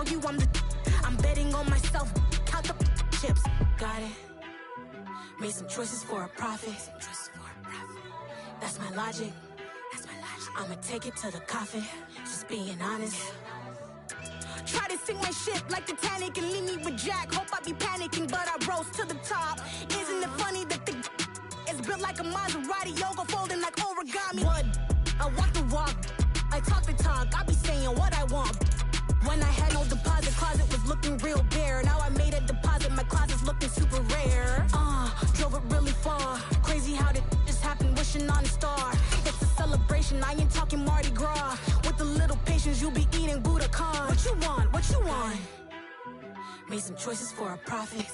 show you I'm betting on myself. Count the chips. Got it. Made some choices for a profit. That's my logic. I'ma take it to the coffin. Just being honest. Try to sink my ship like Titanic and leave me with Jack. Hope I be panicking, but I rose to the top. Isn't it funny that the is built like a Maserati, yoga folding like origami? What? I walk the walk, I talk the talk. I be saying what I want. When I had no deposit, closet was looking real bare. Now I made a deposit, my closet's looking super rare. Drove it really far. Crazy how did just happen, wishing on a star. It's a celebration, I ain't talking Mardi Gras. With a little patience, you'll be eating Budokan. What you want? What you want? Made some choices for a profit.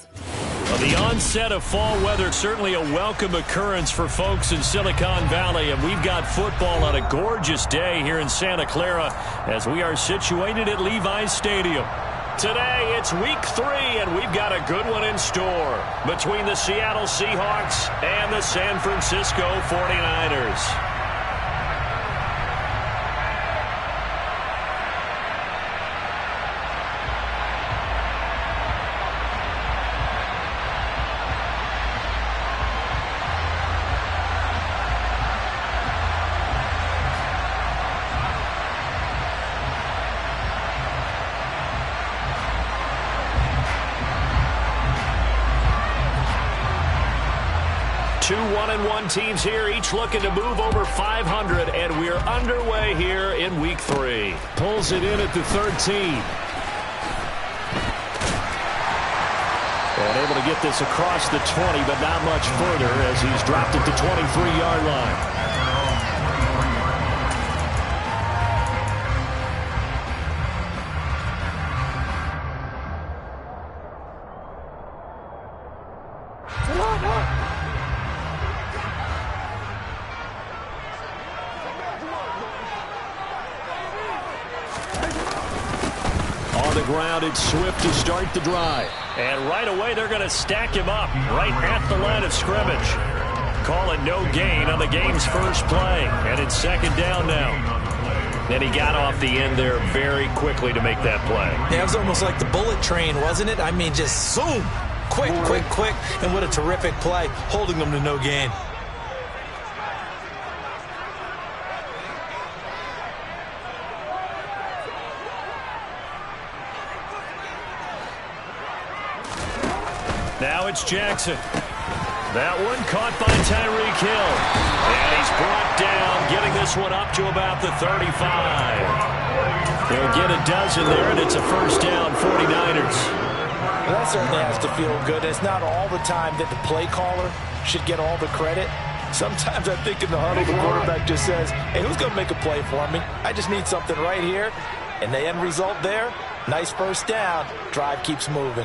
Well, the onset of fall weather, certainly a welcome occurrence for folks in Silicon Valley, and we've got football on a gorgeous day here in Santa Clara as we are situated at Levi's Stadium. Today, it's week 3, and we've got a good one in store between the Seattle Seahawks and the San Francisco 49ers. Two 1-1 teams here, each looking to move over 500, and we're underway here in week 3. Pulls it in at the 13. And able to get this across the 20, but not much further as he's dropped at the 23-yard line. Ground, it's Swift to start the drive. And right away, they're going to stack him up right at the line of scrimmage. Call it no gain on the game's first play. And it's second down now. And he got off the end there very quickly to make that play. Yeah, it was almost like the bullet train, wasn't it? I mean, just zoom. Quick, quick, quick. And what a terrific play, holding them to no gain. Now it's Jackson. That one caught by Tyreek Hill. And he's brought down, getting this one up to about the 35. They'll get a dozen there, and it's a first down, 49ers. Well, that certainly has to feel good. It's not all the time that the play caller should get all the credit. Sometimes I think in the huddle, the quarterback just says, hey, who's going to make a play for me? I just need something right here. And the end result there, nice first down. Drive keeps moving.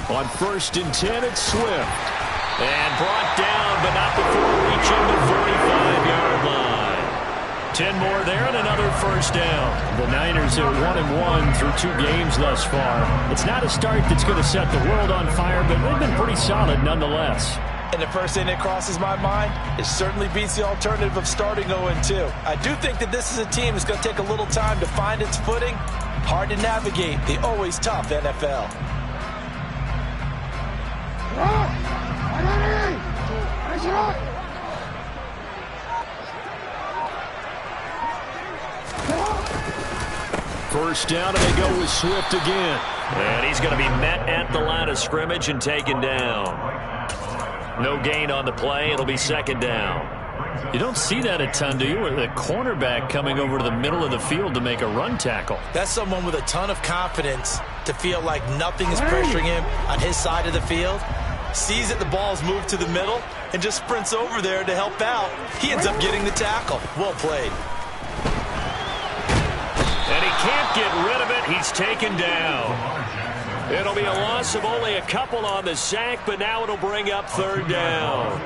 On 1st and 10, it's Swift. And brought down, but not before reaching the 45-yard line. 10 more there and another first down. The Niners are 1-1 through 2 games thus far. It's not a start that's going to set the world on fire, but they've been pretty solid nonetheless. And the first thing that crosses my mind, it certainly beats the alternative of starting 0-2. I do think that this is a team that's going to take a little time to find its footing. Hard to navigate the always tough NFL. First down, and they go with Swift again. And he's going to be met at the line of scrimmage and taken down. No gain on the play. It'll be second down. You don't see that a ton, do you? With a cornerback coming over to the middle of the field to make a run tackle. That's someone with a ton of confidence to feel like nothing is pressuring him on his side of the field. Sees that the ball's moved to the middle and just sprints over there to help out. He ends up getting the tackle. Well played. And he can't get rid of it. He's taken down. It'll be a loss of only a couple on the sack, but now it'll bring up third down.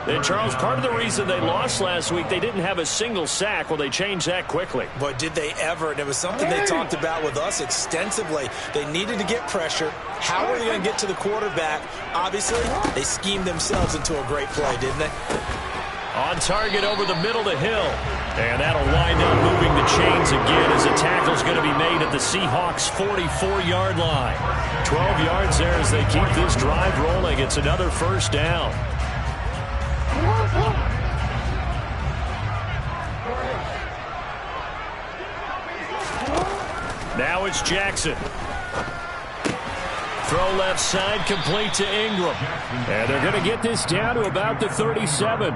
And, Charles, part of the reason they lost last week, they didn't have a single sack. Well, they changed that quickly. But did they ever? And it was something they talked about with us extensively. They needed to get pressure. How are they going to get to the quarterback? Obviously, they schemed themselves into a great play, didn't they? On target over the middle to Hill. And that'll wind up moving the chains again as a tackle's going to be made at the Seahawks' 44-yard line. 12 yards there as they keep this drive rolling. It's another first down. Now it's Jackson. Throw left side, complete to Ingram. And they're going to get this down to about the 37.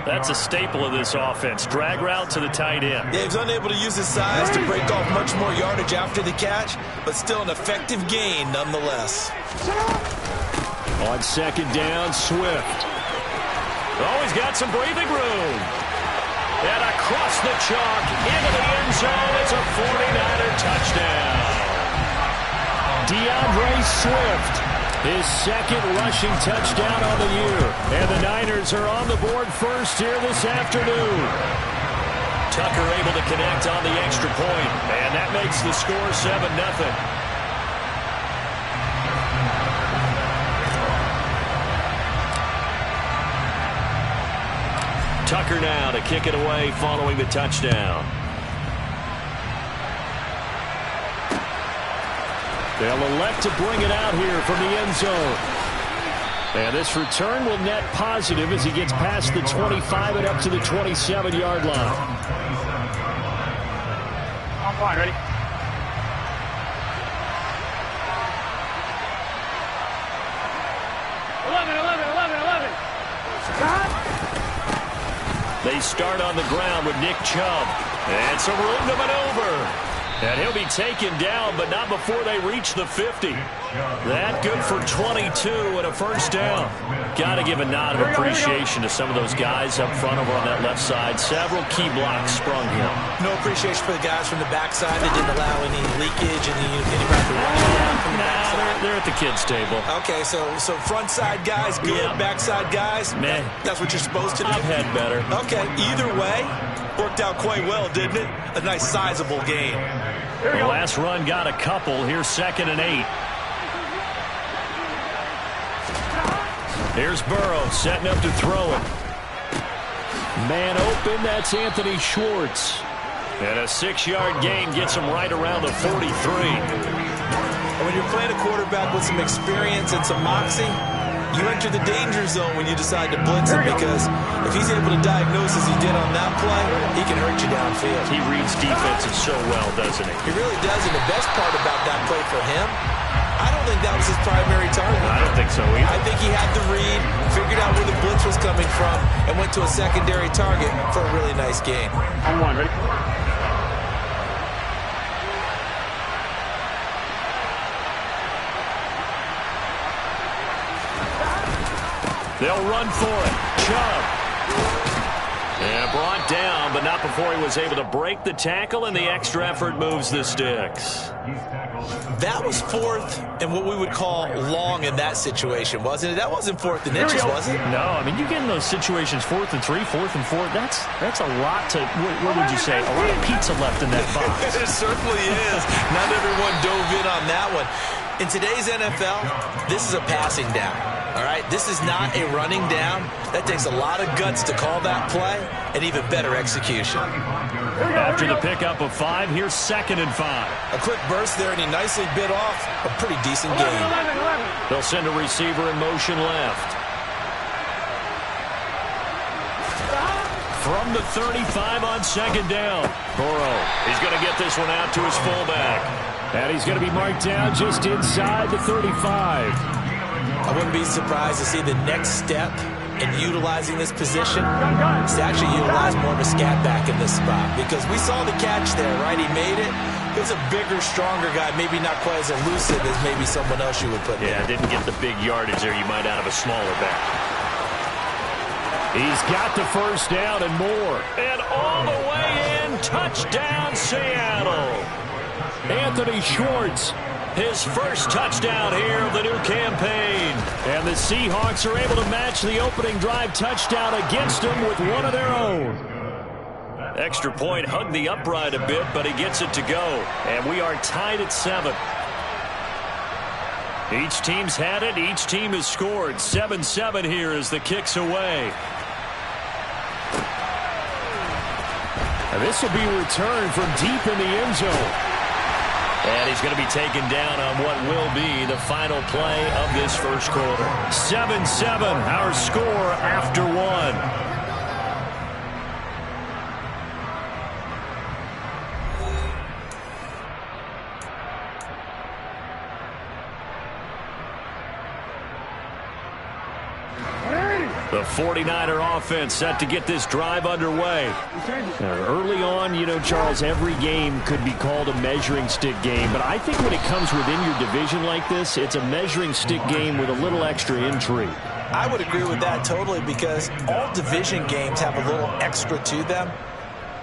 That's a staple of this offense. Drag route to the tight end. Dave's unable to use his size to break off much more yardage after the catch, but still an effective gain nonetheless. On second down, Swift. Oh, he's got some breathing room. And across the chalk, into the end zone. It's a 49er touchdown. DeAndre Swift, his second rushing touchdown on the year. And the Niners are on the board first here this afternoon. Tucker able to connect on the extra point. And that makes the score 7-0. Tucker now to kick it away following the touchdown. They'll elect to bring it out here from the end zone. And this return will net positive as he gets past the 25 and up to the 27-yard line. I'm fine, ready? They start on the ground with Nick Chubb. And some room to maneuver. And he'll be taken down, but not before they reach the 50. That good for 22 and a first down. Got to give a nod of appreciation to some of those guys up front over on that left side. Several key blocks sprung here. No appreciation for the guys from the backside that didn't allow any leakage and any rapid running from the backside. They're at the kids' table. Okay, so front side guys good, backside guys, man, that's what you're supposed to do? I've had better. Okay, either way, worked out quite well, didn't it? A nice sizable gain. The last run got a couple. Here's 2nd and 8. Here's Burrow setting up to throw it. Man open, that's Anthony Schwartz. And a 6-yard gain gets him right around the 43. When you're playing a quarterback with some experience and some moxie, you enter the danger zone when you decide to blitz him, because if he's able to diagnose as he did on that play, he can hurt you downfield. He reads defenses so well, doesn't he? He really does, and the best part about that play for him, I don't think that was his primary target. I don't think so either. I think he had the read, figured out where the blitz was coming from, and went to a secondary target for a really nice gain. I'm one, ready? They'll run for it. Chubb. And brought down, but not before he was able to break the tackle, and the extra effort moves the sticks. That was 4th and what we would call long in that situation, wasn't it? That wasn't 4th and inches, was it? No, I mean, you get in those situations 4th and 3, 4th and 4. That's a lot to, what would you say, a lot of pizza left in that box. It certainly is. Not everyone dove in on that one. In today's NFL, this is a passing down. All right, this is not a running down. That takes a lot of guts to call that play, and even better execution. After the pickup of 5, here's 2nd and 5. A quick burst there, and he nicely bit off a pretty decent gain. They'll send a receiver in motion left. From the 35 on 2nd down. Burrow, he's going to get this one out to his fullback. And he's going to be marked down just inside the 35. I wouldn't be surprised to see the next step in utilizing this position is to actually utilize more of a scat back in this spot, because we saw the catch there, right? He made it. He was a bigger, stronger guy, maybe not quite as elusive as maybe someone else you would put there. Yeah, didn't get the big yardage there you might out of a smaller back. He's got the first down and more. And all the way in, touchdown Seattle. Anthony Schwartz, his first touchdown here of the new campaign. And the Seahawks are able to match the opening drive touchdown against them with one of their own. Extra point hugged the upright a bit, but he gets it to go. And we are tied at 7. Each team's had it. Each team has scored. 7-7 here as the kick's away. And this will be returned from deep in the end zone. And he's going to be taken down on what will be the final play of this first quarter. 7-7, our score after 1. The 49er offense set to get this drive underway. Early on, you know, Charles, every game could be called a measuring stick game. But I think when it comes within your division like this, it's a measuring stick game with a little extra intrigue. I would agree with that totally because all division games have a little extra to them.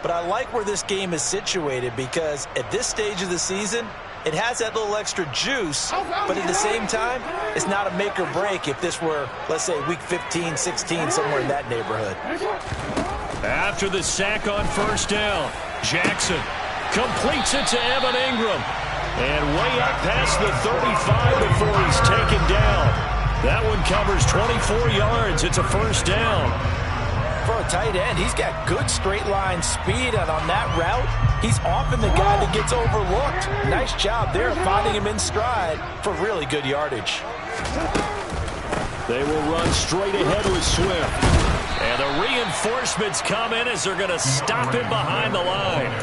But I like where this game is situated because at this stage of the season, it has that little extra juice, but at the same time, it's not a make or break if this were, let's say, week 15, 16, somewhere in that neighborhood. After the sack on first down, Jackson completes it to Evan Ingram. And way up past the 35 before he's taken down. That one covers 24 yards. It's a first down. For a tight end, he's got good straight line speed, and on that route, he's often the guy that gets overlooked. Nice job there finding him in stride for really good yardage. They will run straight ahead with Swift. And the reinforcements come in as they're going to stop him behind the line.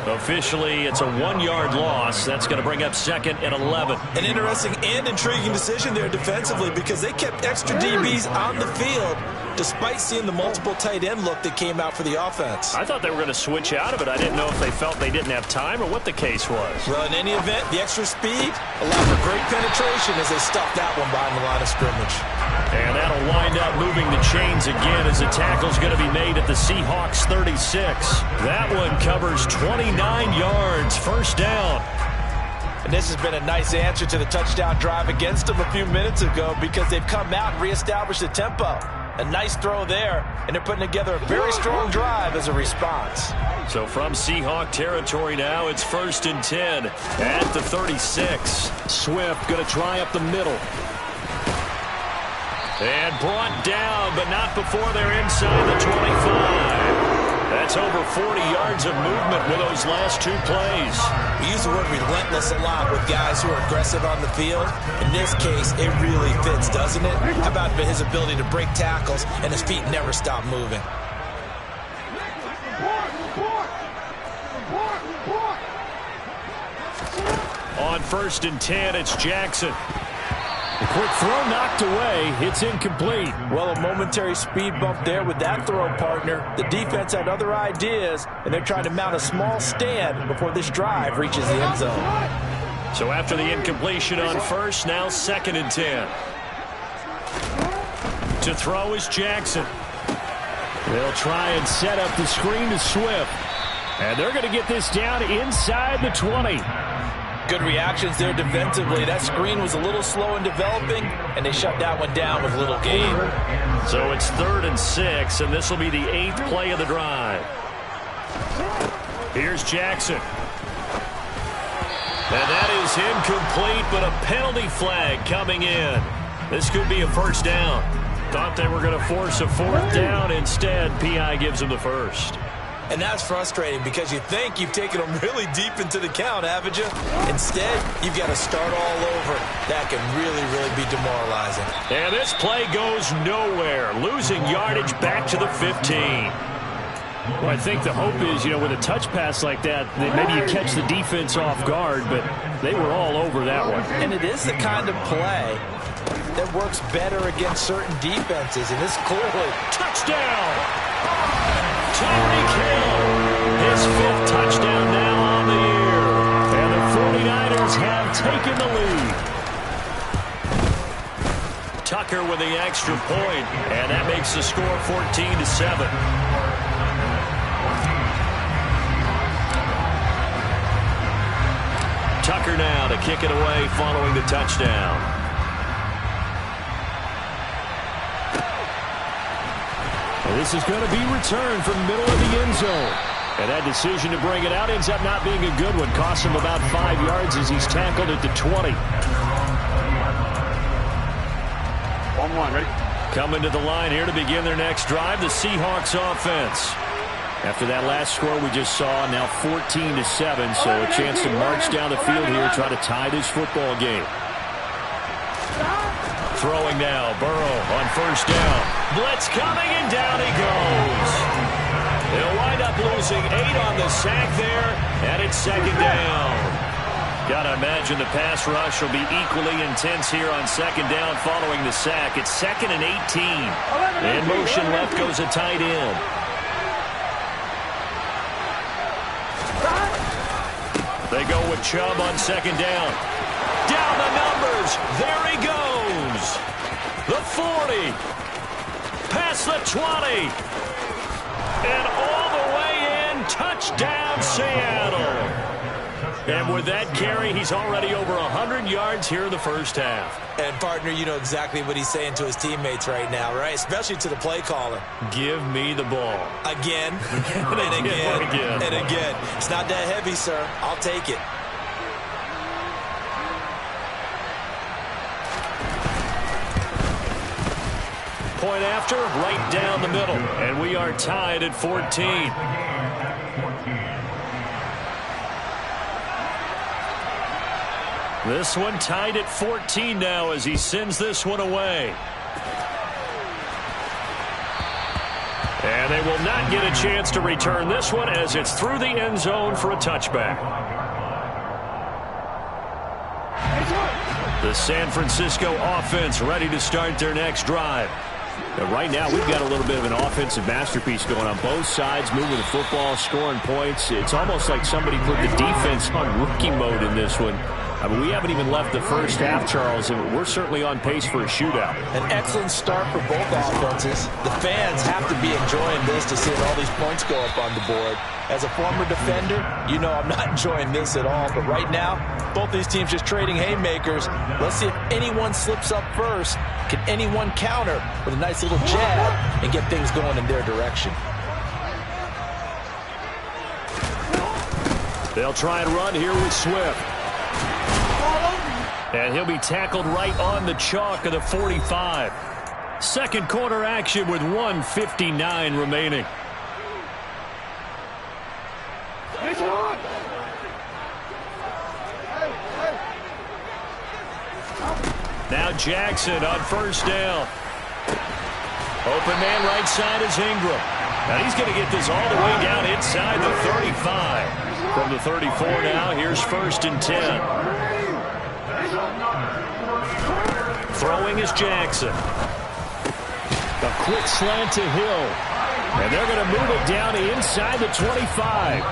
Officially, it's a 1-yard loss. That's going to bring up 2nd and 11. An interesting and intriguing decision there defensively because they kept extra DBs on the field despite seeing the multiple tight end look that came out for the offense. I thought they were going to switch out of it. I didn't know if they felt they didn't have time or what the case was. Well, in any event, the extra speed allowed for great penetration as they stuffed that one behind the line of scrimmage. And that'll wind up moving the chains again as the tackle's going to be made at the Seahawks 36. That one covers 29 yards, first down. And this has been a nice answer to the touchdown drive against them a few minutes ago because they've come out and reestablished the tempo. A nice throw there, and they're putting together a very strong drive as a response. So from Seahawk territory now, it's 1st and 10 at the 36. Swift going to try up the middle. And brought down, but not before they're inside the 25. That's over 40 yards of movement with those last 2 plays. We use the word relentless a lot with guys who are aggressive on the field. In this case, it really fits, doesn't it? How about his ability to break tackles and his feet never stop moving? On 1st and 10, it's Jackson. A quick throw knocked away. It's incomplete. Well, a momentary speed bump there with that throw partner. The defense had other ideas, and they're trying to mount a small stand before this drive reaches the end zone. So after the incompletion on first, now 2nd and 10. To throw is Jackson. They'll try and set up the screen to Swift. And they're going to get this down inside the 20. Good reactions there defensively. That screen was a little slow in developing, and they shut that one down with little gain. So it's 3rd and 6, and this will be the 8th play of the drive. Here's Jackson. And that is incomplete, but a penalty flag coming in. This could be a first down. Thought they were going to force a 4th down. Instead, P.I. gives them the first. And that's frustrating because you think you've taken them really deep into the count, haven't you? Instead, you've got to start all over. That can really, really be demoralizing. And this play goes nowhere. Losing yardage back to the 15. Well, I think the hope is, you know, with a touch pass like that maybe you catch the defense off guard, but they were all over that one. And it is the kind of play that works better against certain defenses, and this clearly... Touchdown! Tyreek Hill, his 5th touchdown now on the year. And the 49ers have taken the lead. Tucker with the extra point, and that makes the score 14-7. Tucker Tucker now to kick it away following the touchdown. And this is going to be returned from the middle of the end zone. And that decision to bring it out ends up not being a good one. Costs him about 5 yards as he's tackled at the 20. 1-1, ready? Coming to the line here to begin their next drive, the Seahawks offense. After that last score we just saw, now 14-7, so a chance to march down the field here, try to tie this football game. Throwing now, Burrow on first down. Blitz coming, and down he goes. They'll wind up losing 8 on the sack there, and it's second down. Gotta imagine the pass rush will be equally intense here on second down following the sack. It's 2nd and 18. In motion left goes a tight end. They go with Chubb on second down. Down the numbers. There he goes. The 40. Past the 20. And all the way in. Touchdown, Seattle. And with that carry, he's already over 100 yards here in the first half. And, partner, you know exactly what he's saying to his teammates right now, right? Especially to the play caller. Give me the ball. Again, and again, and again. It's not that heavy, sir. I'll take it. Point after, right down the middle. And we are tied at 14. This one tied at 14 now as he sends this one away. And they will not get a chance to return this one as it's through the end zone for a touchback. The San Francisco offense ready to start their next drive. And right now we've got a little bit of an offensive masterpiece going on both sides, moving the football, scoring points. It's almost like somebody put the defense on rookie mode in this one. I mean, we haven't even left the first half, Charles, and we're certainly on pace for a shootout. An excellent start for both offenses. The fans have to be enjoying this to see all these points go up on the board. As a former defender, you know I'm not enjoying this at all. But right now, both these teams just trading haymakers. Let's see if anyone slips up first. Can anyone counter with a nice little jab and get things going in their direction? They'll try and run here with Swift. And he'll be tackled right on the chalk of the 45. Second quarter action with 1:59 remaining. Now Jackson on first down. Open man right side is Ingram. Now he's going to get this all the way down inside the 35. From the 34 now, here's 1st and 10. Throwing is Jackson. A quick slant to Hill. And they're going to move it down to inside the 25.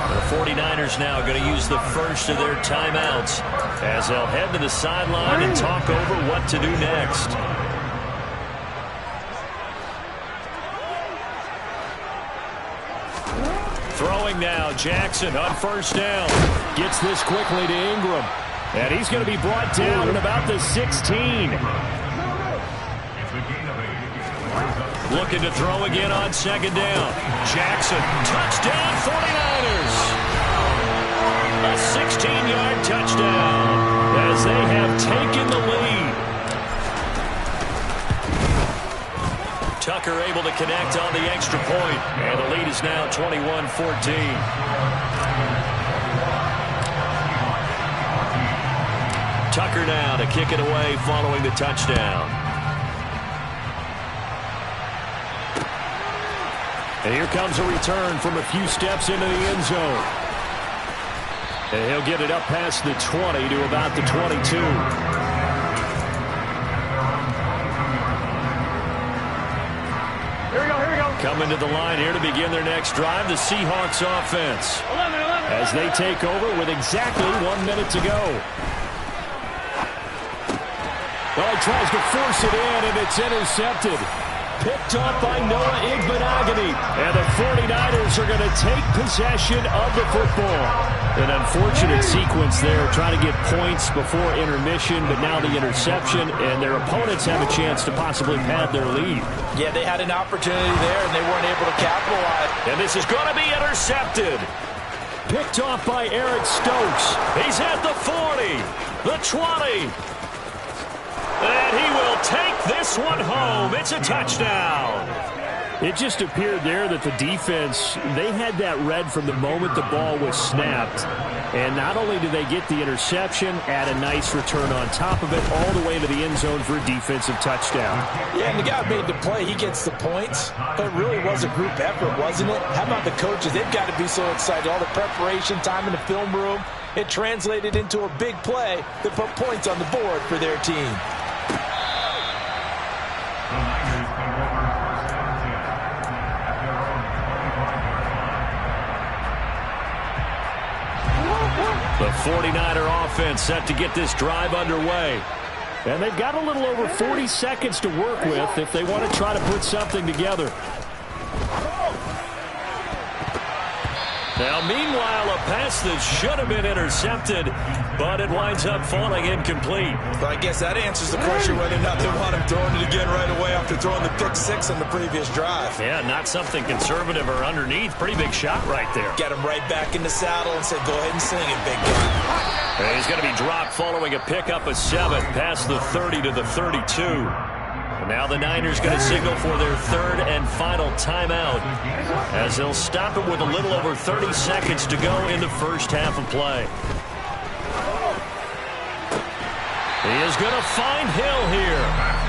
The 49ers now going to use the first of their timeouts as they'll head to the sideline and talk over what to do next. Throwing now, Jackson on first down. Gets this quickly to Ingram. And he's going to be brought down at about the 16. Looking to throw again on second down. Jackson, touchdown 49ers. A 16-yard touchdown as they have taken the lead. Tucker able to connect on the extra point. And the lead is now 21-14. Tucker now to kick it away following the touchdown. And here comes a return from a few steps into the end zone. And he'll get it up past the 20 to about the 22. Here we go. Coming to the line here to begin their next drive, the Seahawks offense. 11. As they take over with exactly 1 minute to go. Well, he tries to force it in, and it's intercepted. Picked off by Noah Igbenogany. And the 49ers are going to take possession of the football. An unfortunate sequence there, trying to get points before intermission, but now the interception, and their opponents have a chance to possibly pad their lead. Yeah, they had an opportunity there, and they weren't able to capitalize. And this is going to be intercepted. Picked off by Eric Stokes. He's at the 40, the 20. And he will take this one home. It's a touchdown. It just appeared there that the defense, they had that read from the moment the ball was snapped. And not only did they get the interception, add a nice return on top of it, all the way to the end zone for a defensive touchdown. Yeah, and the guy who made the play, he gets the points. But it really was a group effort, wasn't it? How about the coaches? They've got to be so excited. All the preparation time in the film room, it translated into a big play that put points on the board for their team. The 49er offense set to get this drive underway. And they've got a little over 40 seconds to work with if they want to try to put something together. Now, meanwhile, a pass that should have been intercepted, but it winds up falling incomplete. But I guess that answers the question whether or not they want him throwing it again right away after throwing the pick six on the previous drive. Yeah, not something conservative or underneath. Pretty big shot right there. Get him right back in the saddle and say, go ahead and sling it, big guy. And he's going to be dropped following a pickup of 7 past the 30 to the 32. And now the Niners going to signal for their third and final timeout as they'll stop it with a little over 30 seconds to go in the first half of play. He is going to find Hill here.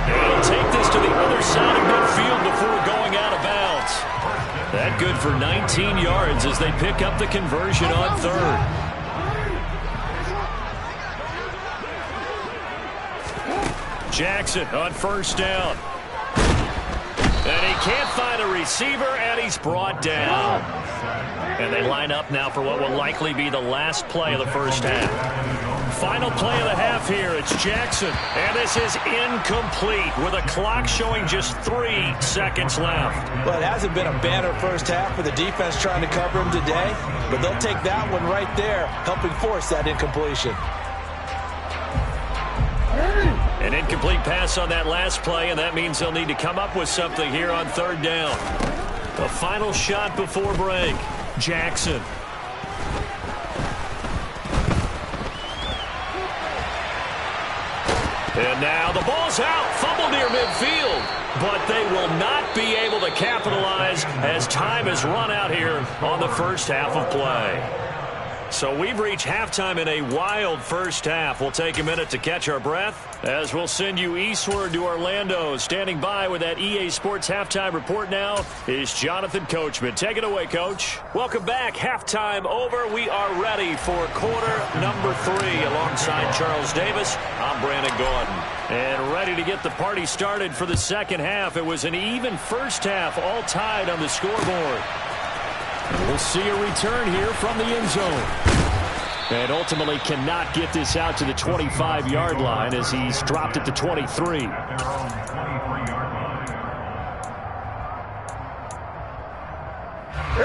He'll take this to the other side of midfield before going out of bounds. That good for 19 yards as they pick up the conversion on third. Jackson on first down. And he can't find a receiver, and he's brought down. And they line up now for what will likely be the last play of the first half. Final play of the half here. It's Jackson. And this is incomplete with a clock showing just 3 seconds left. Well, it hasn't been a banner first half for the defense trying to cover him today, but they'll take that one right there, helping force that incompletion. An incomplete pass on that last play, and that means they'll need to come up with something here on third down. The final shot before break. Jackson. And now the ball's out. Fumble near midfield. But they will not be able to capitalize as time has run out here on the first half of play. So we've reached halftime in a wild first half. We'll take a minute to catch our breath as we'll send you eastward to Orlando. Standing by with that EA Sports halftime report now is Jonathan Coachman. Take it away, Coach. Welcome back. Halftime over. We are ready for quarter number 3 alongside Charles Davis. I'm Brandon Gordon. And ready to get the party started for the second half. It was an even first half, all tied on the scoreboard. We'll see a return here from the end zone. And ultimately cannot get this out to the 25-yard line as he's dropped at the 23. Here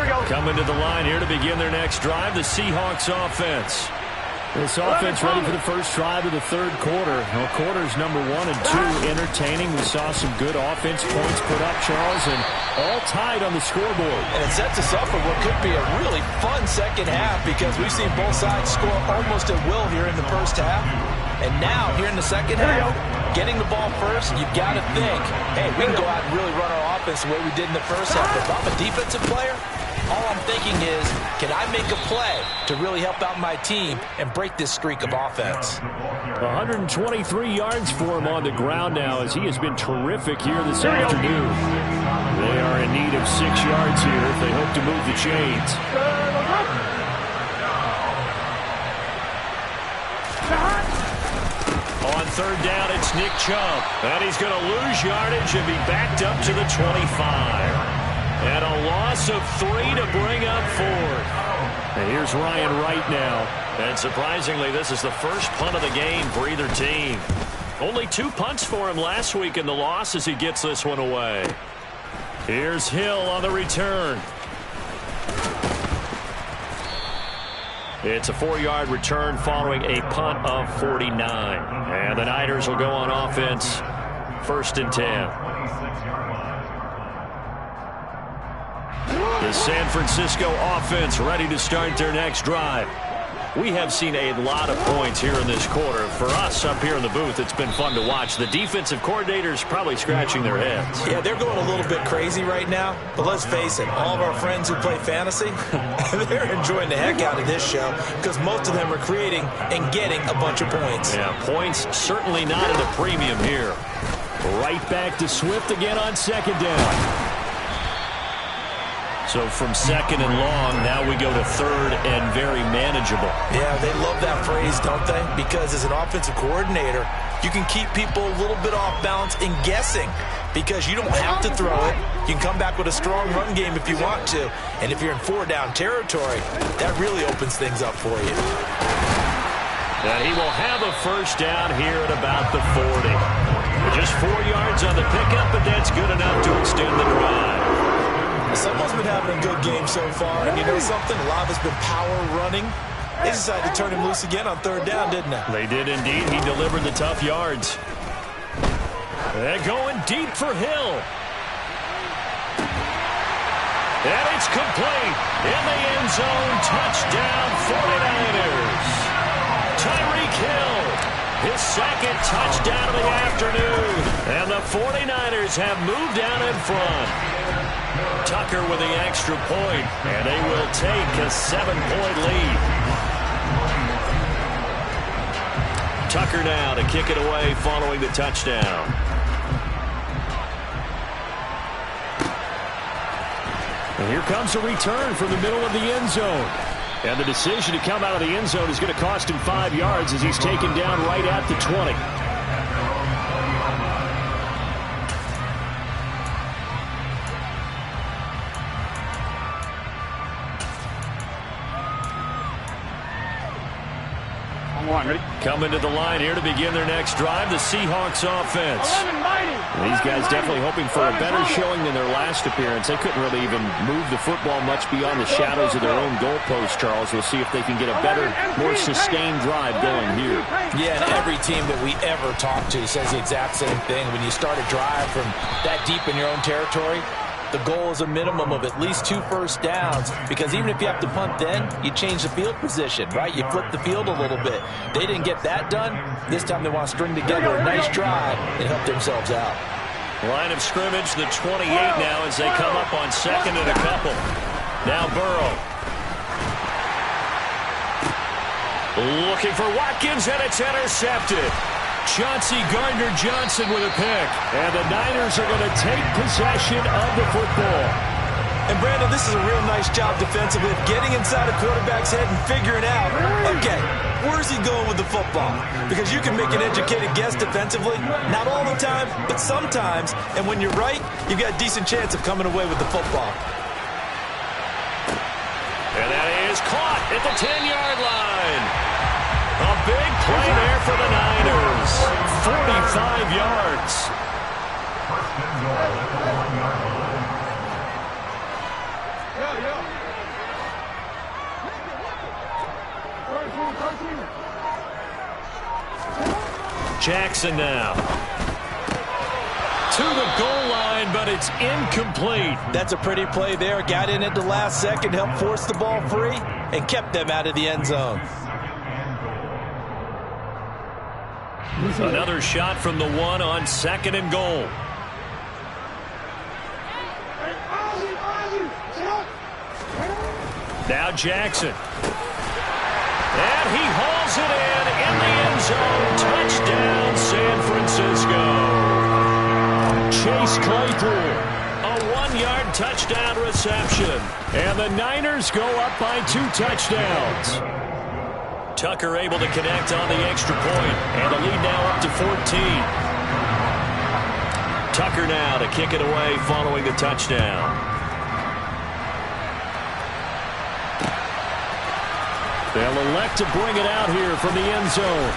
we go. Coming to the line here to begin their next drive, the Seahawks offense. This offense ready for the first drive of the third quarter. Well, quarters number 1 and 2 entertaining. We saw some good offense points put up, Charles, and all tied on the scoreboard. And it sets us up for what could be a really fun second half because we've seen both sides score almost at will here in the first half. And now, here in the second half, getting the ball first, you've got to think, hey, we can go out and really run our offense the way we did in the first half. If I'm a defensive player, all I'm thinking is, can I make a play to really help out my team and break this streak of offense? 123 yards for him on the ground now as he has been terrific here this afternoon. They are in need of 6 yards here if they hope to move the chains. On third down, it's Nick Chubb. And he's going to lose yardage and be backed up to the 25. And a loss of 3 to bring up fourth. And here's Ryan Wright now. And surprisingly, this is the first punt of the game for either team. Only 2 punts for him last week in the loss as he gets this one away. Here's Hill on the return. It's a 4-yard return following a punt of 49. And the Niners will go on offense, 1st and 10. The San Francisco offense ready to start their next drive. We have seen a lot of points here in this quarter. For us up here in the booth, it's been fun to watch. The defensive coordinators probably scratching their heads. Yeah, they're going a little bit crazy right now. But let's face it, all of our friends who play fantasy, they're enjoying the heck out of this show because most of them are creating and getting a bunch of points. Yeah, points certainly not at a premium here. Right back to Swift again on 2nd down. So from 2nd and long, now we go to 3rd and very manageable. Yeah, they love that phrase, don't they? Because as an offensive coordinator, you can keep people a little bit off balance and guessing because you don't have to throw it. You can come back with a strong run game if you want to. And if you're in 4-down territory, that really opens things up for you. And he will have a 1st down here at about the 40. Just 4 yards on the pickup, but that's good enough to extend the drive. Someone's been having a good game so far, and you know something? A lot of it's been power running. They decided to turn him loose again on 3rd down, didn't they? They did indeed. He delivered the tough yards. They're going deep for Hill. And it's complete. In the end zone, touchdown 49ers. Tyreek Hill, his 2nd touchdown of the afternoon. And the 49ers have moved down in front. Tucker with the extra point, and they will take a 7-point lead. Tucker now to kick it away following the touchdown. And here comes a return from the middle of the end zone. And the decision to come out of the end zone is going to cost him 5 yards as he's taken down right at the 20. Coming to the line here to begin their next drive, the Seahawks offense. These guys definitely hoping for a better showing than their last appearance. They couldn't really even move the football much beyond the shadows of their own goalpost, Charles. We'll see if they can get a better, more sustained drive going here. Yeah, and every team that we ever talk to says the exact same thing. When you start a drive from that deep in your own territory, the goal is a minimum of at least 2 first downs because even if you have to punt then, you change the field position, right? You flip the field a little bit. They didn't get that done. This time they want to string together a nice drive and help themselves out. Line of scrimmage, the 28 now as they come up on 2nd and a couple. Now Burrow. Looking for Watkins, and it's intercepted. Chauncey Gardner-Johnson with a pick. And the Niners are going to take possession of the football. And, Brandon, this is a real nice job defensively of getting inside a quarterback's head and figuring out, okay, where's he going with the football? Because you can make an educated guess defensively. Not all the time, but sometimes. And when you're right, you've got a decent chance of coming away with the football. And that is caught at the 10-yard line. A big play there for the Niners. 45 yards. Jackson now. To the goal line, but it's incomplete. That's a pretty play there. Got in at the last second, helped force the ball free, and kept them out of the end zone. Another shot from the 1 on 2nd and goal. Now Jackson. And he hauls it in the end zone. Touchdown, San Francisco. Chase Claypool, a 1-yard touchdown reception. And the Niners go up by 2 touchdowns. Tucker able to connect on the extra point, and the lead now up to 14. Tucker now to kick it away following the touchdown. They'll elect to bring it out here from the end zone.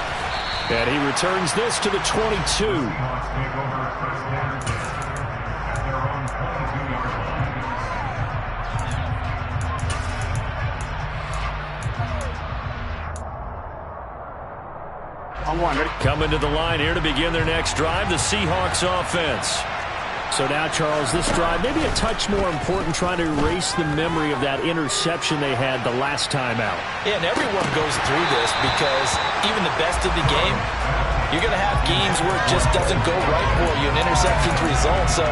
And he returns this to the 22. Coming to the line here to begin their next drive, the Seahawks offense. So now, Charles, this drive maybe a touch more important, trying to erase the memory of that interception they had the last time out. Yeah, and everyone goes through this because even the best of the game, you're going to have games where it just doesn't go right for you, and interceptions result. So,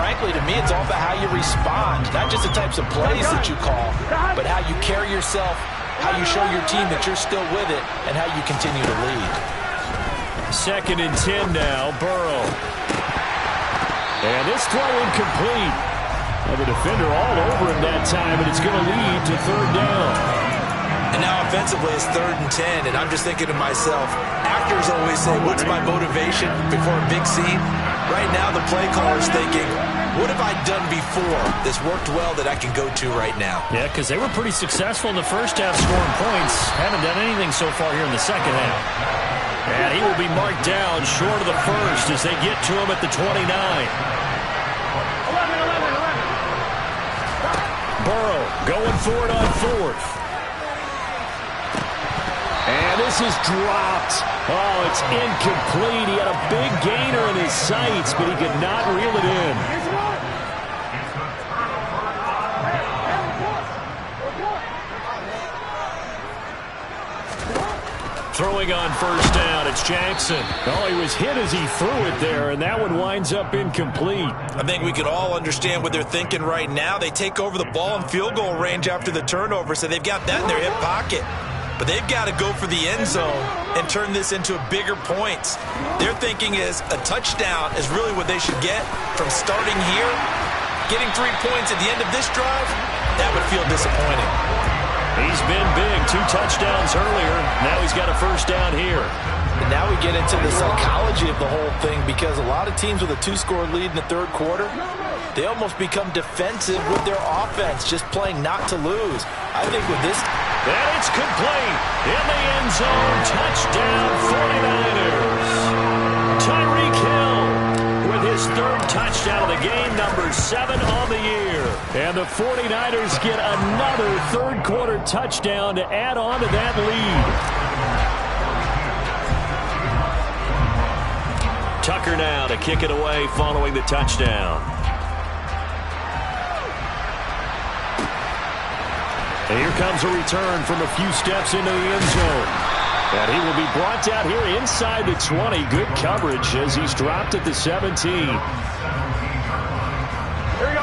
frankly, to me, it's all about how you respond, not just the types of plays that you call, but how you carry yourself, how you show your team that you're still with it, and how you continue to lead. 2nd and 10 now, Burrow. And this throw incomplete. And the defender all over him that time, and it's going to lead to 3rd down. And now offensively it's 3rd and 10, and I'm just thinking to myself, actors always say, what's my motivation before a big scene? Right now the play caller's thinking, what have I done before that's worked well that I can go to right now? Yeah, because they were pretty successful in the first half scoring points. Haven't done anything so far here in the second half. And he will be marked down short of the first as they get to him at the 29. Burrow going for it on 4th. And this is dropped. Oh, it's incomplete. He had a big gainer in his sights, but he could not reel it in. Throwing on 1st down, it's Jackson. Oh, he was hit as he threw it there, and that one winds up incomplete. I think we could all understand what they're thinking right now. They take over the ball in field goal range after the turnover, so they've got that in their hip pocket. But they've got to go for the end zone and turn this into bigger points. Their thinking is a touchdown is really what they should get from starting here. Getting 3 points at the end of this drive, that would feel disappointing. He's been big, 2 touchdowns earlier. Now he's got a 1st down here. And now we get into the psychology of the whole thing, because a lot of teams with a 2-score lead in the 3rd quarter, they almost become defensive with their offense, just playing not to lose. I think with this... And it's complete. In the end zone, touchdown 49ers. Tyreek Hill with his 3rd touchdown of the game, number 7 on the year. And the 49ers get another 3rd quarter touchdown to add on to that lead. Tucker now to kick it away following the touchdown. And here comes a return from a few steps into the end zone. And he will be brought down here inside the 20. Good coverage as he's dropped at the 17.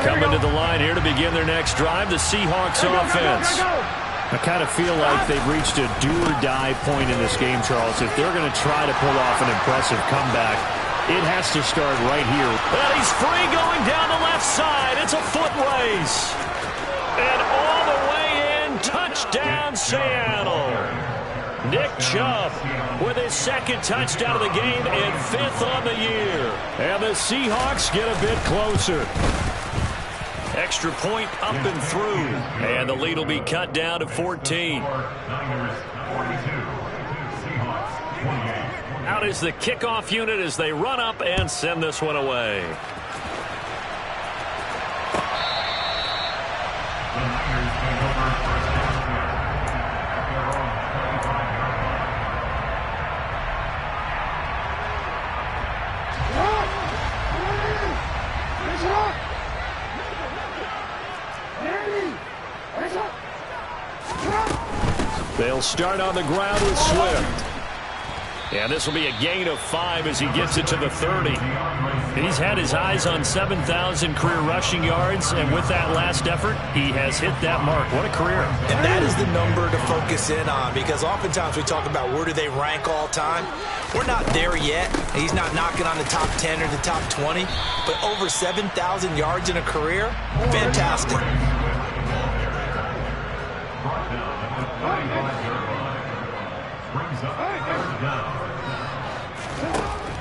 Coming to the line here to begin their next drive, the Seahawks offense. I kind of feel like they've reached a do-or-die point in this game, Charles. If they're going to try to pull off an impressive comeback, it has to start right here. And he's free going down the left side. It's a foot race. And all the way in, touchdown Seattle. Nick Chubb with his 2nd touchdown of the game and 5th on the year. And the Seahawks get a bit closer. Extra point up and through. And the lead will be cut down to 14. Out is the kickoff unit as they run up and send this one away. They'll start on the ground with Swift. And this will be a gain of 5 as he gets it to the 30. He's had his eyes on 7,000 career rushing yards, and with that last effort, he has hit that mark. What a career. And that is the number to focus in on, because oftentimes we talk about where do they rank all time. We're not there yet. He's not knocking on the top 10 or the top 20, but over 7,000 yards in a career, fantastic.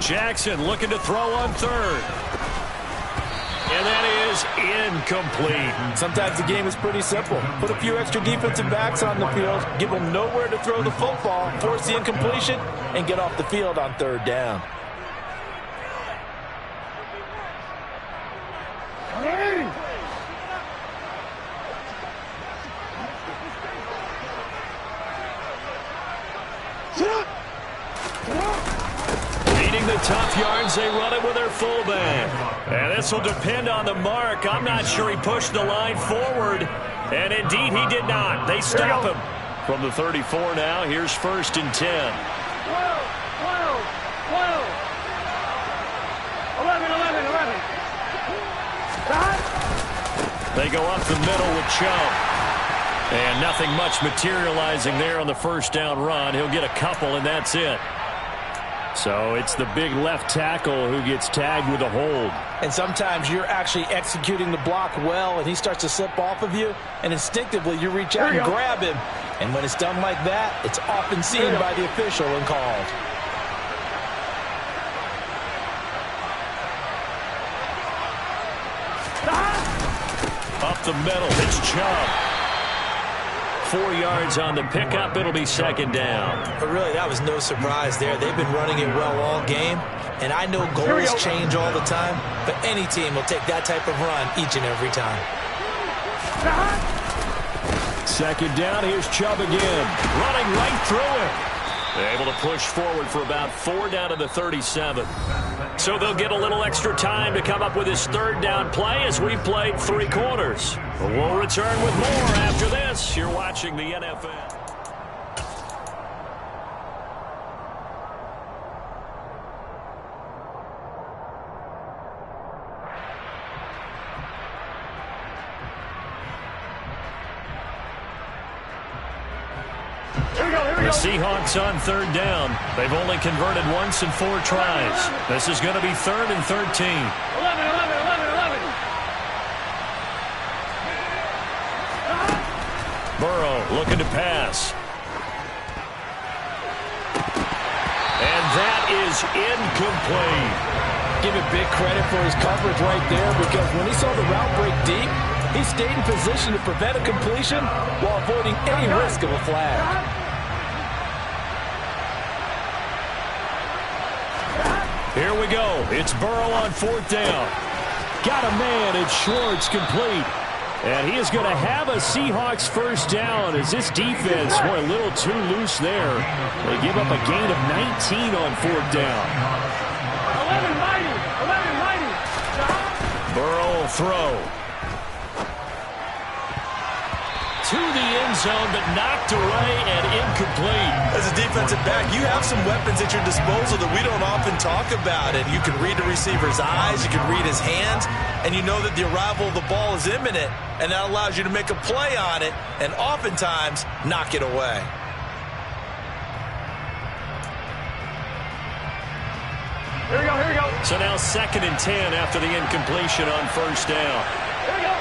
Jackson looking to throw on 3rd. And that is incomplete. Sometimes the game is pretty simple. Put a few extra defensive backs on the field, give them nowhere to throw the football, force the incompletion, and get off the field on 3rd down. as they run it with their fullback. And this will depend on the mark. I'm not sure he pushed the line forward. And indeed, he did not. They stop him. From the 34 now, here's 1st and 10. 12, 11. They go up the middle with Chubb. And nothing much materializing there on the first down run. He'll get a couple, and that's it. So it's the big left tackle who gets tagged with a hold. And sometimes you're actually executing the block well, and he starts to slip off of you, and instinctively you reach out and grab him. And when it's done like that, it's often seen by the official and called. Up the middle, it's Chubb. 4 yards on the pickup. It'll be 2nd down. But really, that was no surprise there. They've been running it well all game. And I know goals change all the time, but any team will take that type of run each and every time. 2nd down. Here's Chubb again. Running right through it. Able to push forward for about 4 down to the 37. So they'll get a little extra time to come up with his 3rd down play as we played 3 quarters. We'll return with more after this. You're watching the NFL. The Seahawks on 3rd down. They've only converted once in 4 tries. This is going to be 3rd and 13. 11. Burrow looking to pass. And that is incomplete. Give him big credit for his coverage right there, because when he saw the route break deep, he stayed in position to prevent a completion while avoiding any risk of a flag. Here we go. It's Burrow on 4th down. Got a man. It's Schwartz complete. And he is going to have a Seahawks 1st down as this defense were a little too loose there. They give up a gain of 19 on 4th down. 11 mighty. Burrow will throw. To the end zone, but knocked away and incomplete. As a defensive back, you have some weapons at your disposal that we don't often talk about. And you can read the receiver's eyes, you can read his hands, and you know that the arrival of the ball is imminent, and that allows you to make a play on it and oftentimes knock it away. Here we go. So now 2nd and 10 after the incompletion on 1st down. Here we go.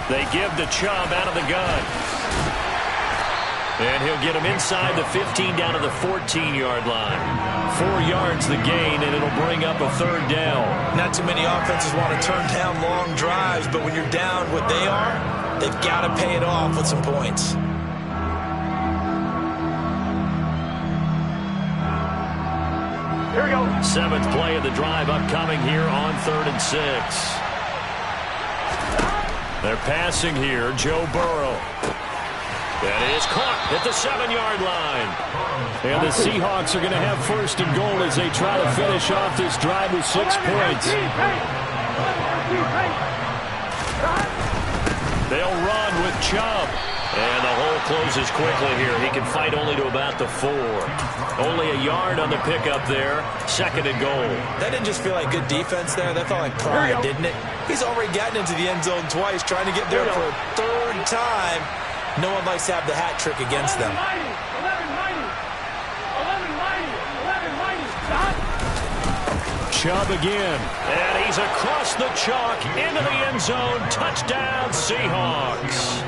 They give the Chubb out of the gun. And he'll get him inside the 15 down to the 14-yard line. 4 yards the gain, and it'll bring up a 3rd down. Not too many offenses want to turn down long drives, but when you're down what they are, they've got to pay it off with some points. Here we go. 7th play of the drive upcoming here on 3rd and 6. They're passing here, Joe Burrow. That is caught at the 7-yard line. And the Seahawks are going to have 1st and goal as they try to finish off this drive with 6 points. They'll run with Chubb. And the hole closes quickly here. He can fight only to about the 4. Only a yard on the pickup there. 2nd and goal. That didn't just feel like good defense there. That felt like pride, didn't it? He's already gotten into the end zone twice, trying to get there for a 3rd time. No one likes to have the hat trick against them. 11 mighty. Chubb again. And he's across the chalk into the end zone. Touchdown, Seahawks.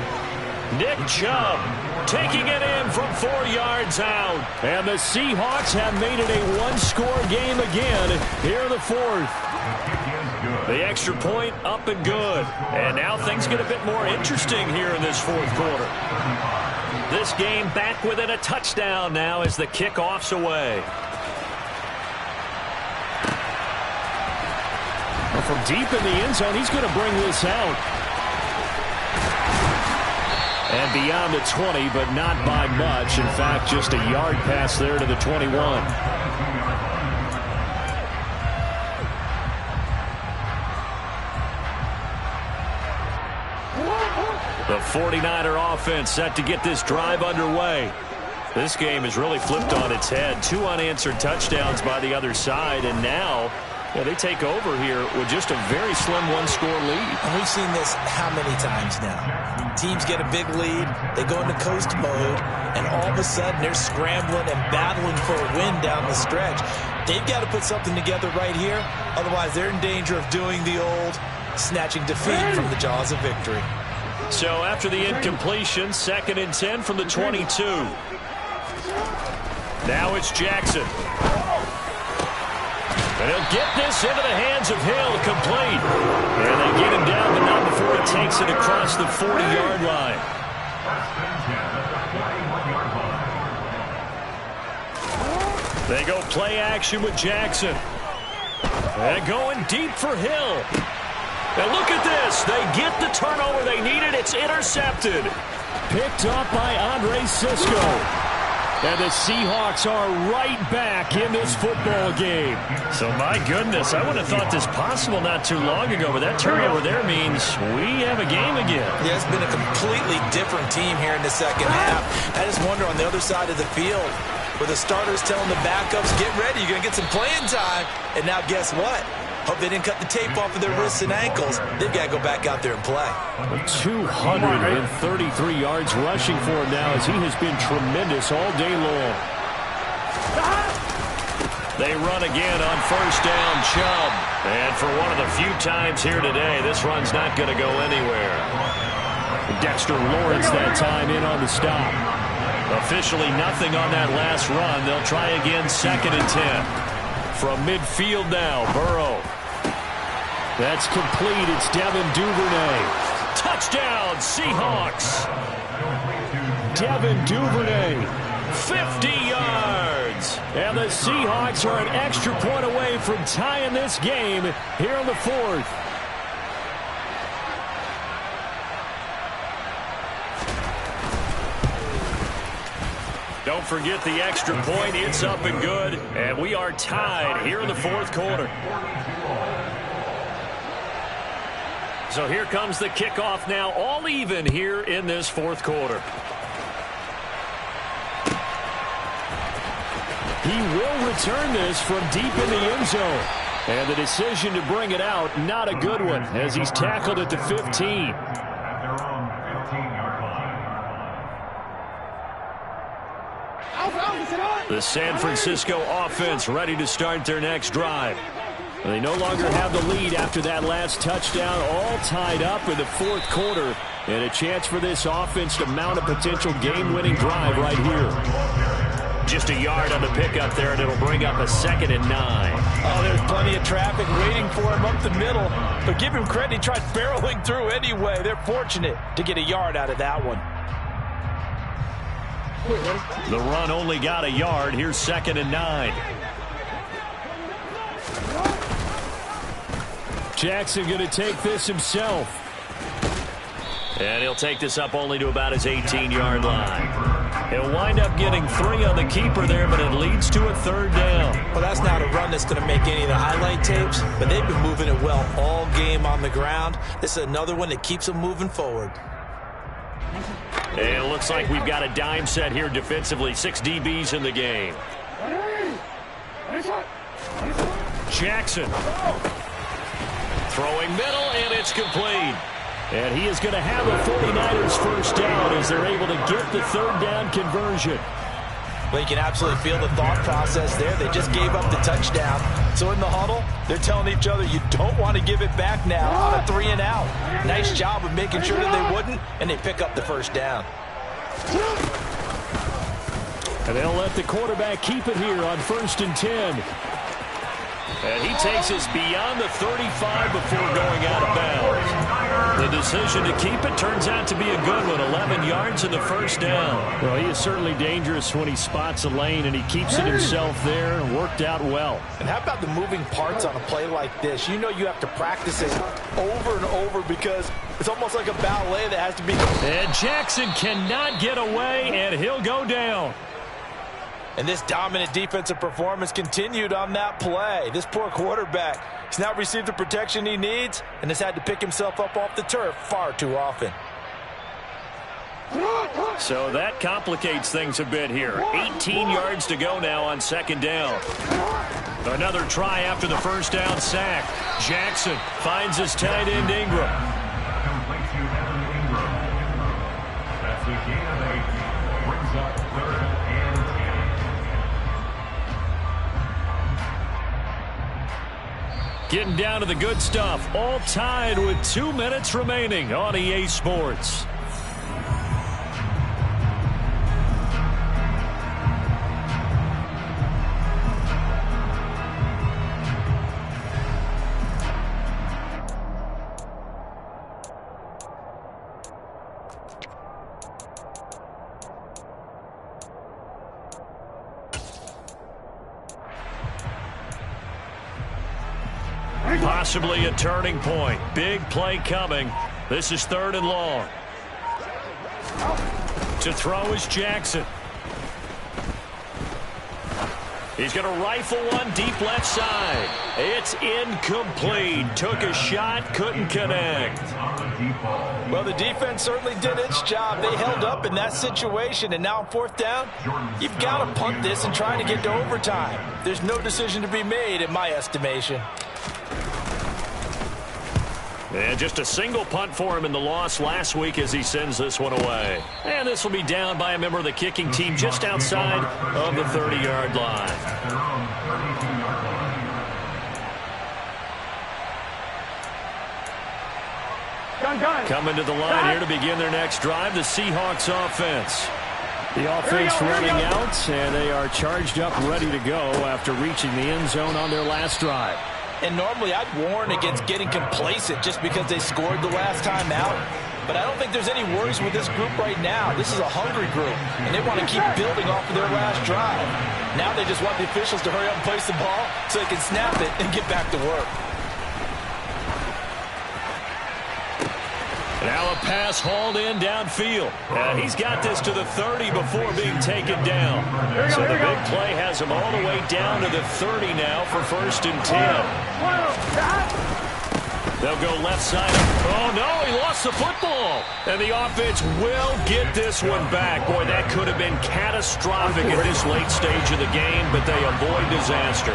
Nick Chubb taking it in from 4 yards out. And the Seahawks have made it a 1-score game again here in the 4th. The extra point up and good. And now things get a bit more interesting here in this 4th quarter. This game back within a touchdown now as the kickoff's away. Well, from deep in the end zone, he's going to bring this out. And beyond the 20, but not by much. In fact, just a yard pass there to the 21. The 49er offense set to get this drive underway. This game is really flipped on its head. 2 unanswered touchdowns by the other side, and now they take over here with just a very slim one-score lead. And we've seen this how many times now? Teams get a big lead, they go into coast mode, and all of a sudden they're scrambling and battling for a win down the stretch. They've got to put something together right here, otherwise they're in danger of doing the old snatching defeat from the jaws of victory. So after the incompletion, 2nd and 10 from the 22. Now it's Jackson. And he'll get this into the hands of Hill, complete. And they get him down, but not before he takes it across the 40-yard line. They go play action with Jackson. And going deep for Hill. And look at this. They get the turnover they needed. It's intercepted. Picked up by Andre Cisco. And the Seahawks are right back in this football game. So, my goodness, I wouldn't have thought this possible not too long ago, but that turnover there means we have a game again. Yeah, it's been a completely different team here in the second half. I just wonder on the other side of the field, where the starters telling the backups, get ready, you're going to get some playing time. And now guess what? Hope they didn't cut the tape off of their wrists and ankles. They've got to go back out there and play. 233 yards rushing for him now, as he has been tremendous all day long. They run again on 1st down, Chubb. And for one of the few times here today, this run's not going to go anywhere. Dexter Lawrence that time in on the stop. Officially nothing on that last run. They'll try again, 2nd and 10. From midfield now, Burrow. That's complete. It's Devin Duvernay. Touchdown, Seahawks. Devin Duvernay. 50 yards. And the Seahawks are an extra point away from tying this game here in the 4th. Don't forget the extra point. It's up and good. And we are tied here in the 4th quarter. So here comes the kickoff now, all even here in this 4th quarter. He will return this from deep in the end zone. And the decision to bring it out, not a good one, as he's tackled at the 15. The San Francisco offense ready to start their next drive. They no longer have the lead after that last touchdown, all tied up in the 4th quarter. And a chance for this offense to mount a potential game-winning drive right here. Just a yard on the pickup there, and it'll bring up a 2nd and 9. Oh, there's plenty of traffic waiting for him up the middle. But give him credit, he tried barreling through anyway. They're fortunate to get a yard out of that one. The run only got a yard. Here's 2nd and 9. Jackson going to take this himself. And he'll take this up only to about his 18-yard line. He'll wind up getting 3 on the keeper there, but it leads to a 3rd down. Well, that's not a run that's going to make any of the highlight tapes, but they've been moving it well all game on the ground. This is another one that keeps them moving forward. And it looks like we've got a dime set here defensively. 6 DBs in the game. Jackson. Throwing middle, and it's complete. And he is going to have a 49ers first down as they're able to get the 3rd down conversion. Well, you can absolutely feel the thought process there. They just gave up the touchdown. So in the huddle, they're telling each other, you don't want to give it back now on a 3 and out. Nice job of making sure that they wouldn't, and they pick up the first down. And they'll let the quarterback keep it here on 1st and 10. And he takes us beyond the 35 before going out of bounds. The decision to keep it turns out to be a good one. 11 yards in the first down. Well, he is certainly dangerous when he spots a lane, and he keeps it himself there. Worked out well. And how about the moving parts on a play like this? You know you have to practice it over and over because it's almost like a ballet that has to be. And Jackson cannot get away, and he'll go down. And this dominant defensive performance continued on that play. This poor quarterback, he's not received the protection he needs and has had to pick himself up off the turf far too often. So that complicates things a bit here. 18 yards to go now on second down. Another try after the first down sack. Jackson finds his tight end Ingram. Complete to Evan Ingram. That's a gain of 8. Brings up 3rd and 10. Getting down to the good stuff. All tied with 2 minutes remaining on EA Sports. Possibly a turning point. Big play coming. This is 3rd and long. To throw is Jackson. He's going to rifle one deep left side. It's incomplete. Took a shot, couldn't connect. Well, the defense certainly did its job. They held up in that situation, and now on 4th down, you've got to punt this and try to get to overtime. There's no decision to be made in my estimation. And just a single punt for him in the loss last week as he sends this one away. And this will be down by a member of the kicking team just outside of the 30-yard line. Coming to the line here to begin their next drive, the Seahawks offense. The offense running out, and they are charged up, ready to go after reaching the end zone on their last drive. And normally I'd warn against getting complacent just because they scored the last time out. But I don't think there's any worries with this group right now. This is a hungry group, and they want to keep building off of their last drive. Now they just want the officials to hurry up and place the ball so they can snap it and get back to work. Now a pass hauled in downfield. He's got this to the 30 before being taken down. So the big play has him all the way down to the 30 now for 1st and 10. They'll go left side. Oh, no, he lost the football. And the offense will get this one back. Boy, that could have been catastrophic at this late stage of the game, but they avoid disaster.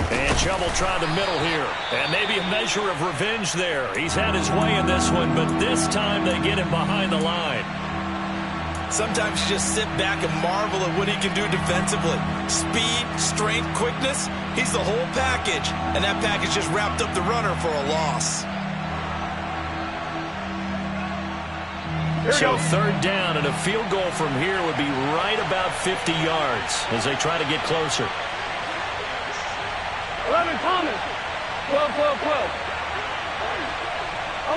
And Chubb try the middle here. And maybe a measure of revenge there. He's had his way in this one, but this time they get him behind the line. Sometimes you just sit back and marvel at what he can do defensively. Speed, strength, quickness, he's the whole package. And that package just wrapped up the runner for a loss. So 3rd down, and a field goal from here would be right about 50 yards as they try to get closer. 11 Thomas. 12, 12, 12.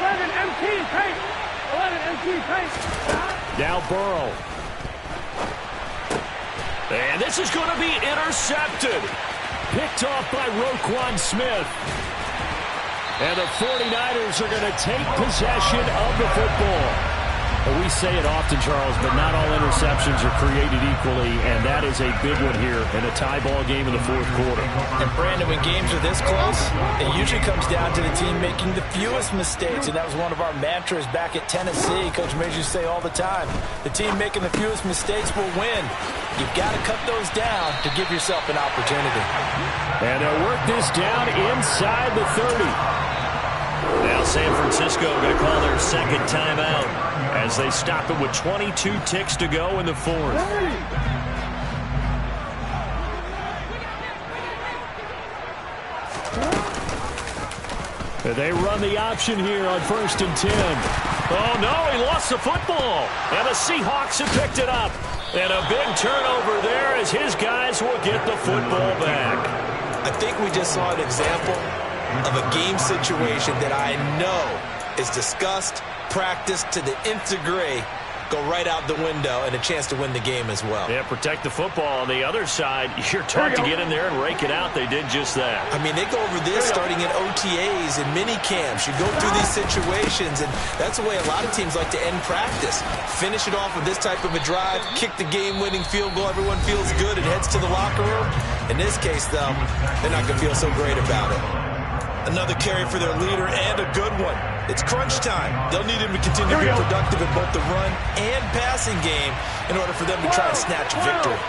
11 MT Pace. 11 MT Pace. Now Burrow. And this is going to be intercepted. Picked off by Roquan Smith. And the 49ers are going to take possession of the football. Well, we say it often, Charles, but not all interceptions are created equally, and that is a big one here in a tie ball game in the 4th quarter. And, Brandon, when games are this close, it usually comes down to the team making the fewest mistakes, and that was one of our mantras back at Tennessee. Coach Major say all the time, the team making the fewest mistakes will win. You've got to cut those down to give yourself an opportunity. And they'll work this down inside the 30. Now San Francisco going to call their 2nd timeout as they stop it with 22 ticks to go in the 4th. They run the option here on 1st and 10. Oh, no, he lost the football. And the Seahawks have picked it up. And a big turnover there as his guys will get the football back. I think we just saw an example of a game situation that I know is discussed, practiced to the nth degree, go right out the window, and a chance to win the game as well. Yeah, protect the football. On the other side, you're taught to get in there and rake it out. They did just that. I mean, they go over this starting in OTAs and mini camps. You go through these situations, and that's the way a lot of teams like to end practice. Finish it off with this type of a drive, kick the game-winning field goal. Everyone feels good and heads to the locker room. In this case, though, they're not going to feel so great about it. Another carry for their leader and a good one. It's crunch time. They'll need him to continue to be productive in both the run and passing game in order for them to try and snatch a victory.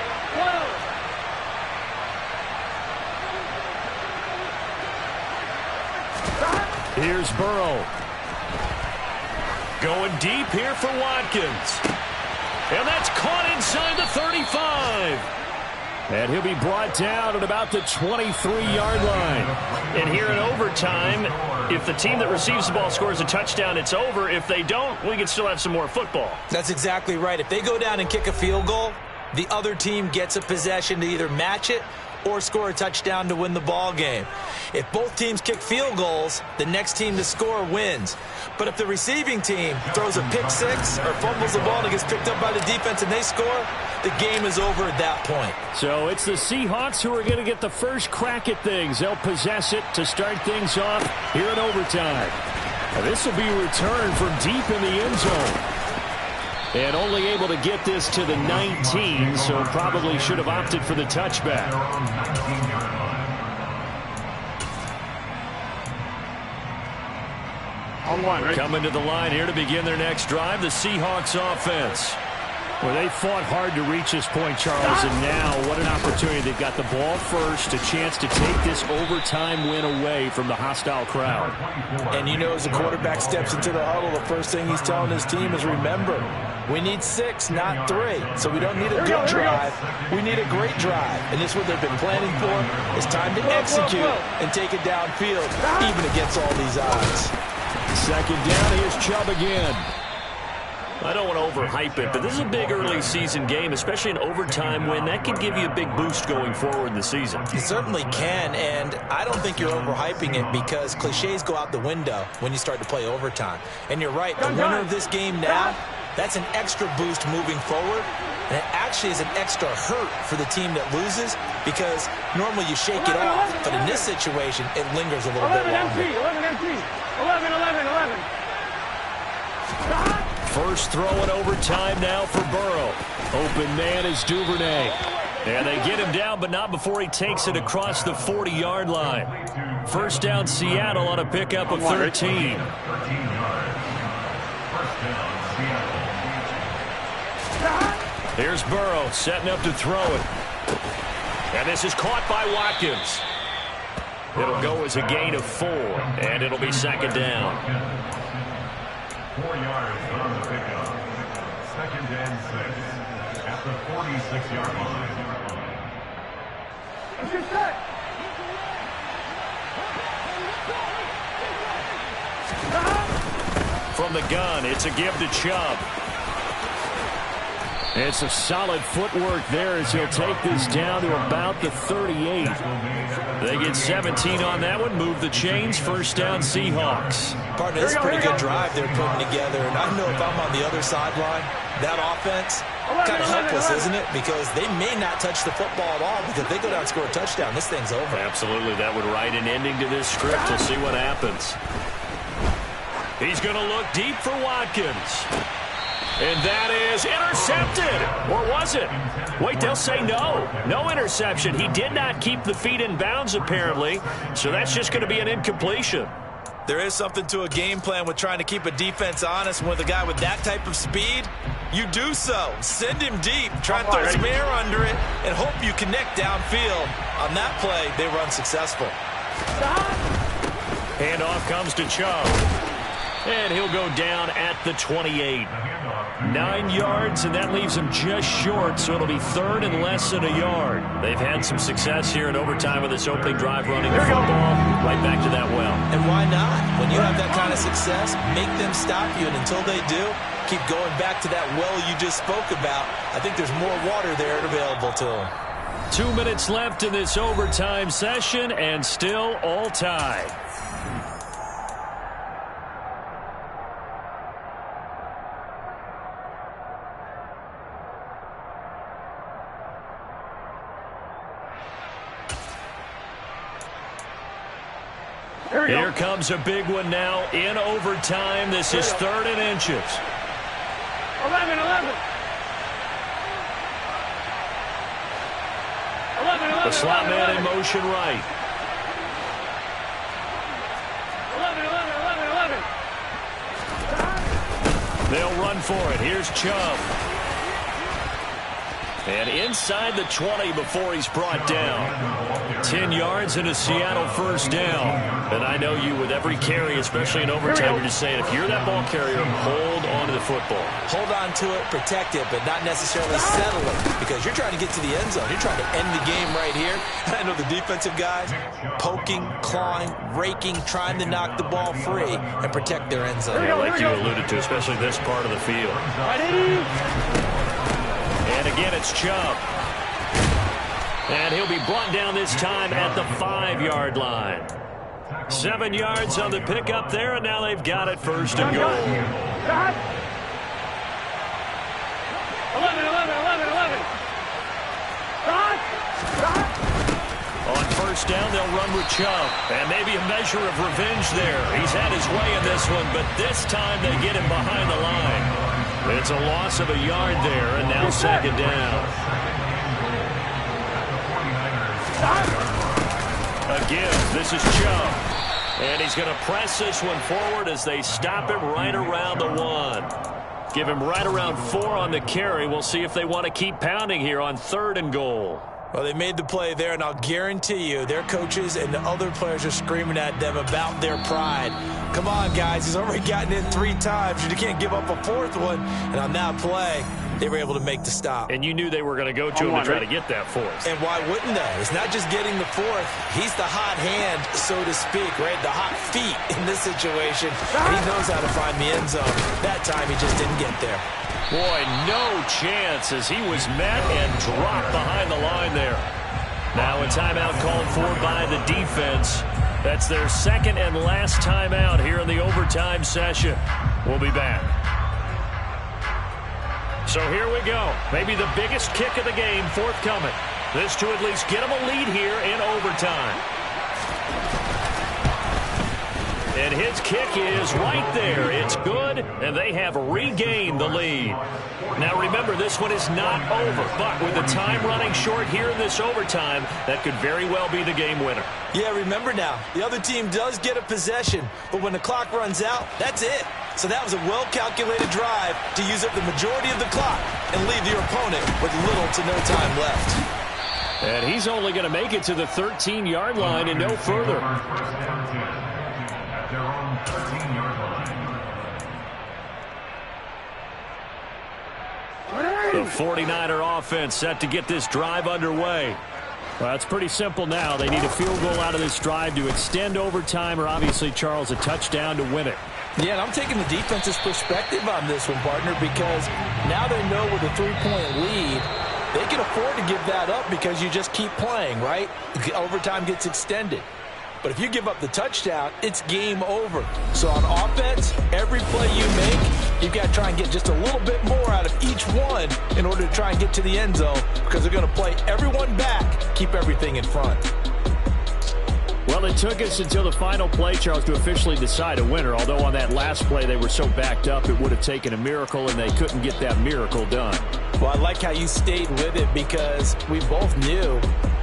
Here's Burrow. Going deep here for Watkins. And that's caught inside the 35. And he'll be brought down at about the 23-yard line. And here in overtime, if the team that receives the ball scores a touchdown, it's over. If they don't, we can still have some more football. That's exactly right. If they go down and kick a field goal, the other team gets a possession to either match it or score a touchdown to win the ball game. If both teams kick field goals, the next team to score wins. But if the receiving team throws a pick six or fumbles the ball and it gets picked up by the defense and they score, the game is over at that point. So it's the Seahawks who are going to get the first crack at things. They'll possess it to start things off here in overtime. Now, this will be returned from deep in the end zone. And only able to get this to the 19, so probably should have opted for the touchback. Coming to the line here to begin their next drive, the Seahawks offense. Well, they fought hard to reach this point, Charles, and now what an opportunity. They've got the ball first, a chance to take this overtime win away from the hostile crowd. And you know, as the quarterback steps into the huddle, the first thing he's telling his team is, remember, we need 6, not 3. So we don't need a good drive. We need a great drive. And this is what they've been planning for. It's time to execute and take it downfield, even against all these odds. Second down, here's Chubb again. I don't want to overhype it, but this is a big early season game, especially an overtime win. That could give you a big boost going forward in the season. It certainly can, and I don't think you're overhyping it because cliches go out the window when you start to play overtime. And you're right, the winner of this game now, that's an extra boost moving forward, and it actually is an extra hurt for the team that loses because normally you shake it off, but in this situation, it lingers a little bit longer. 11 empty. 11. First throw in overtime now for Burrow. Open man is Duvernay. And they get him down, but not before he takes it across the 40-yard line. First down Seattle on a pickup of 13. Here's Burrow setting up to throw it. And this is caught by Watkins. It'll go as a gain of 4, and it'll be second down. 4 yards on the pickup. Second and 6 at the 46-yard line. From the gun, it's a give to Chubb. It's a solid footwork there as he'll take this down to about the 38. They get 17 on that one, move the chains, first down Seahawks. Partner, this is a pretty good drive they're putting together, and I know if I'm on the other sideline, that offense, kind of helpless, isn't it? Because they may not touch the football at all, because if they go down and score a touchdown, this thing's over. Absolutely, that would write an ending to this script. We'll see what happens. He's going to look deep for Watkins. And that is intercepted. Or was it? Wait, they'll say no. No interception. He did not keep the feet in bounds, apparently. So that's just going to be an incompletion. There is something to a game plan with trying to keep a defense honest. With a guy with that type of speed, you do so. Send him deep. Try and throw some air under it and hope you connect downfield. On that play, they run successful. Handoff comes to Chubb. And he'll go down at the 28. 9 yards, and that leaves him just short, so it'll be third and less than a yard. They've had some success here in overtime with this opening drive running the football. Right back to that well. And why not? When you have that kind of success, make them stop you, and until they do, keep going back to that well you just spoke about. I think there's more water there available to them. 2 minutes left in this overtime session, and still all tied. Here comes a big one now in overtime. This is third and inches. 11. The slot man in motion right. They'll run for it. Here's Chubb. And inside the 20 before he's brought down. 10 yards and a Seattle first down. And I know you, with every carry, especially in overtime, you're just saying, if you're that ball carrier, hold on to the football. Hold on to it, protect it, but not necessarily settle it, because you're trying to get to the end zone. You're trying to end the game right here. And I know the defensive guys poking, clawing, raking, trying to knock the ball free and protect their end zone. Yeah, like you alluded to, especially this part of the field. And again, it's Chubb. And he'll be brought down this time at the 5-yard line. 7 yards on the pickup there, and now they've got it first and goal. 11. On first down, they'll run with Chubb. And maybe a measure of revenge there. He's had his way in this one, but this time they get him behind the line. It's a loss of a yard there, and now second down. Again, this is Chubb. And he's going to press this one forward as they stop him right around the 1. Give him right around 4 on the carry. We'll see if they want to keep pounding here on 3rd and goal. Well, they made the play there, and I'll guarantee you their coaches and the other players are screaming at them about their pride. Come on, guys. He's already gotten in 3 times. You can't give up a 4th one. And on that play, they were able to make the stop. And you knew they were going to go to him to try to get that 4th. And why wouldn't they? It's not just getting the 4th. He's the hot hand, so to speak, right? The hot feet in this situation. He knows how to find the end zone. That time, he just didn't get there. Boy, no chance as he was met and dropped behind the line there. Now a timeout called for by the defense. That's their 2nd and last timeout here in the overtime session. We'll be back. So here we go. Maybe the biggest kick of the game forthcoming. This to at least get them a lead here in overtime. And his kick is right there. It's good, and they have regained the lead. Now remember, this one is not over, but with the time running short here in this overtime, that could very well be the game winner. Yeah, remember now, the other team does get a possession, but when the clock runs out, that's it. So that was a well-calculated drive to use up the majority of the clock and leave your opponent with little to no time left. And he's only going to make it to the 13-yard line and no further. The 49er offense set to get this drive underway. Well, it's pretty simple now. They need a field goal out of this drive to extend overtime, or obviously, Charles, a touchdown to win it. Yeah, and I'm taking the defense's perspective on this one, partner, because now they know with a 3-point lead, they can afford to give that up because you just keep playing, right? Overtime gets extended. But if you give up the touchdown, it's game over. So on offense, every play you make, you've got to try and get just a little bit more out of each one in order to try and get to the end zone, because they're going to play everyone back, keep everything in front. Well, it took us until the final play, Charles, to officially decide a winner, although on that last play they were so backed up it would have taken a miracle, and they couldn't get that miracle done. Well, I like how you stayed with it, because we both knew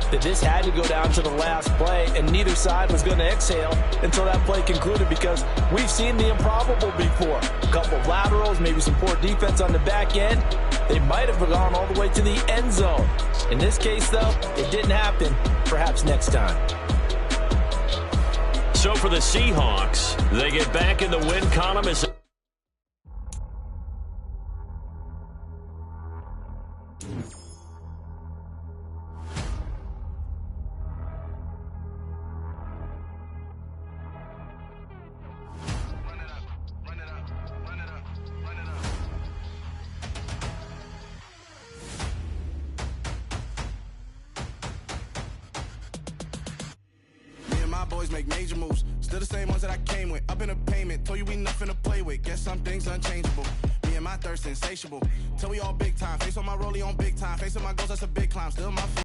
that this had to go down to the last play, and neither side was going to exhale until that play concluded, because we've seen the improbable before. A couple of laterals, maybe some poor defense on the back end. They might have gone all the way to the end zone. In this case, though, it didn't happen. Perhaps next time. So for the Seahawks, they get back in the win column as boys make major moves. Still the same ones that I came with. Up in a payment. Told you we nothing to play with. Guess some things unchangeable. Me and my thirst insatiable. Till we all big time. Face on my rollie on big time. Facing my goals, that's a big climb. Still my